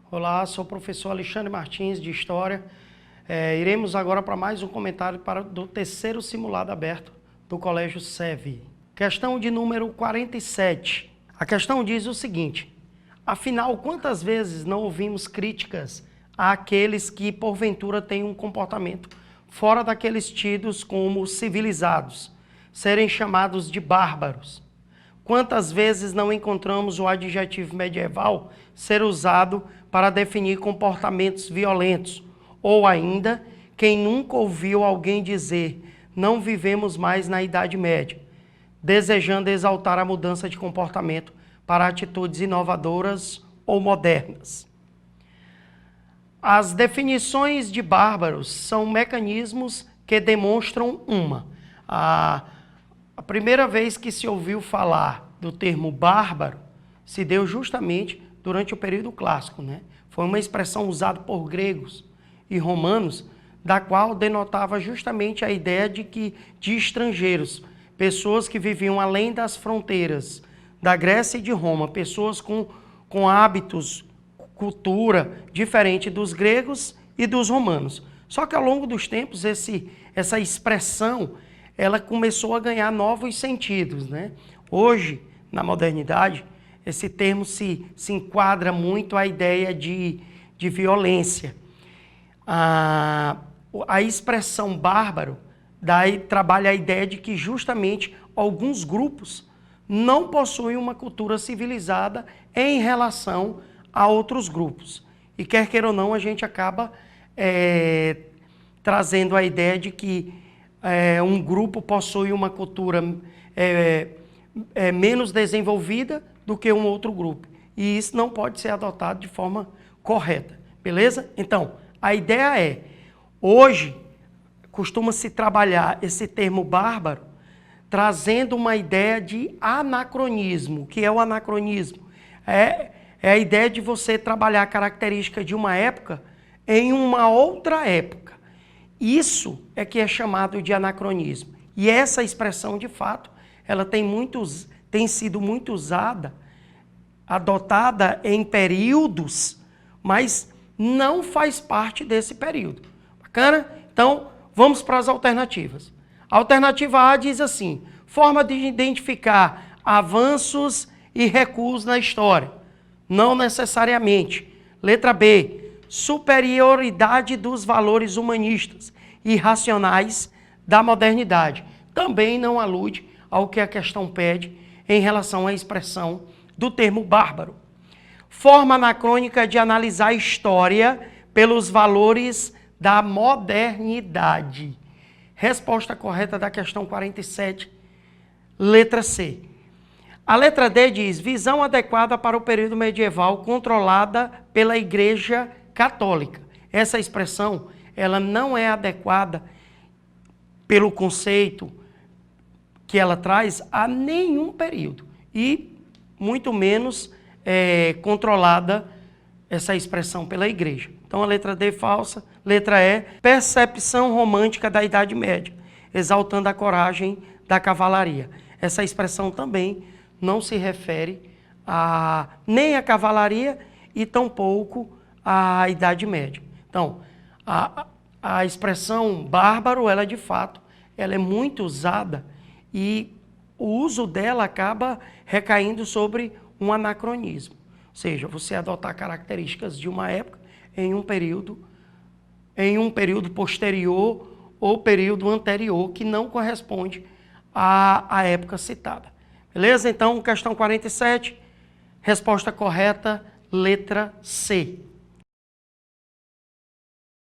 Olá, sou o professor Alexandre Martins, de História. Iremos agora para mais um comentário do terceiro simulado aberto do Colégio SEV. Questão de número 47. A questão diz o seguinte: afinal, quantas vezes não ouvimos críticas àqueles que, porventura, têm um comportamento fora daqueles tidos como civilizados, serem chamados de bárbaros? Quantas vezes não encontramos o adjetivo medieval ser usado para definir comportamentos violentos? Ou ainda, quem nunca ouviu alguém dizer, não vivemos mais na Idade Média, desejando exaltar a mudança de comportamento para atitudes inovadoras ou modernas? As definições de bárbaros são mecanismos que demonstram A primeira vez que se ouviu falar do termo bárbaro se deu justamente durante o período clássico, né? Foi uma expressão usada por gregos e romanos, da qual denotava justamente a ideia de estrangeiros, pessoas que viviam além das fronteiras da Grécia e de Roma, pessoas com hábitos, cultura diferente dos gregos e dos romanos. Só que ao longo dos tempos essa expressão ela começou a ganhar novos sentidos, né? Hoje, na modernidade, esse termo se enquadra muito à ideia de violência. A expressão bárbaro trabalha a ideia de que justamente alguns grupos não possuem uma cultura civilizada em relação a outros grupos. E quer queira ou não, a gente acaba trazendo a ideia de que um grupo possui uma cultura menos desenvolvida do que um outro grupo. E isso não pode ser adotado de forma correta, beleza? Então, a ideia hoje, costuma-se trabalhar esse termo bárbaro, trazendo uma ideia de anacronismo. O que é o anacronismo? É a ideia de você trabalhar a característica de uma época em uma outra época. Isso é que é chamado de anacronismo. E essa expressão, de fato, ela tem sido muito usada, adotada em períodos, mas não faz parte desse período. Bacana? Então, vamos para as alternativas. A alternativa A diz assim: forma de identificar avanços e recuos na história. Não necessariamente. Letra B: superioridade dos valores humanistas e racionais da modernidade. Também não alude ao que a questão pede em relação à expressão do termo bárbaro. Forma anacrônica de analisar a história pelos valores da modernidade. Resposta correta da questão 47, letra C. A letra D diz: visão adequada para o período medieval controlada pela Igreja Católica. Essa expressão ela não é adequada pelo conceito que ela traz a nenhum período e muito menos controlada essa expressão pela Igreja. Então a letra D falsa. Letra E: percepção romântica da Idade Média, exaltando a coragem da cavalaria. Essa expressão também não se refere nem à cavalaria e tampouco à Idade Média. Então, a expressão bárbaro, ela de fato, ela é muito usada e o uso dela acaba recaindo sobre um anacronismo. Ou seja, você adotar características de uma época em um período posterior ou período anterior que não corresponde à época citada. Beleza? Então, questão 47, resposta correta, letra C.